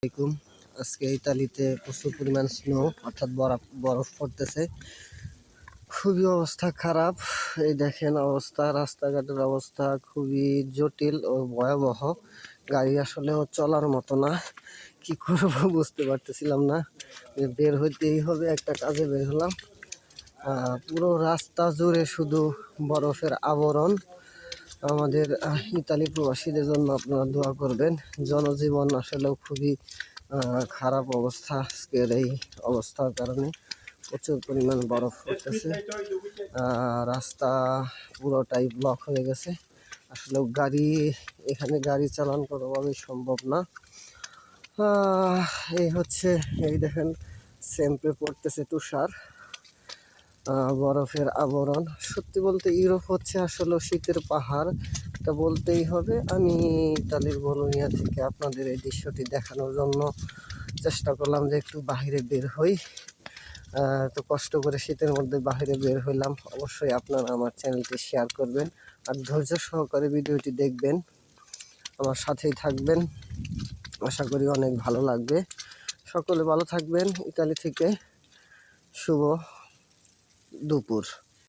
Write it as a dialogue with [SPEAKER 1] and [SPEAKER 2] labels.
[SPEAKER 1] আসসালামাইকুম। আজকে ইতালিতে প্রচুর পরিমাণ স্নো অর্থাৎ বরফ পড়তেছে। খুবই অবস্থা খারাপ। এই দেখেন অবস্থা, রাস্তাঘাটের অবস্থা খুবই জটিল ও ভয়াবহ। গাড়ি আসলেও চলার মতো না। কি করব বুঝতে পারতেছিলাম না। বের হইতেই হবে, একটা কাজে বের হলাম। পুরো রাস্তা জুড়ে শুধু বরফের আবরণ। আমাদের ইতালি প্রবাসীদের জন্য আপনারা দোয়া করবেন। জনজীবন আসলেও খুবই খারাপ অবস্থা। আজকের এই অবস্থার কারণে প্রচুর পরিমাণ বরফ পড়তেছে। রাস্তা পুরোটাই ব্লক হয়ে গেছে। আসলে এখানে গাড়ি চালান কোনোভাবেই সম্ভব না। এই দেখেন স্যাম্পে পড়তেছে তুষার, বরফের আবরণ। সত্যি বলতে ইউরোপ হচ্ছে আসলে শীতের পাহাড়, এটা বলতেই হবে। আমি ইতালির বোলোনিয়া থেকে আপনাদের এই দৃশ্যটি দেখানোর জন্য চেষ্টা করলাম যে একটু বাহিরে বের হই। তো কষ্ট করে শীতের মধ্যে বাহিরে বের হইলাম। অবশ্যই আপনারা আমার চ্যানেলটি শেয়ার করবেন আর ধৈর্য সহকারে ভিডিওটি দেখবেন, আমার সাথেই থাকবেন। আশা করি অনেক ভালো লাগবে। সকলে ভালো থাকবেন। ইতালি থেকে শুভ দুপুর।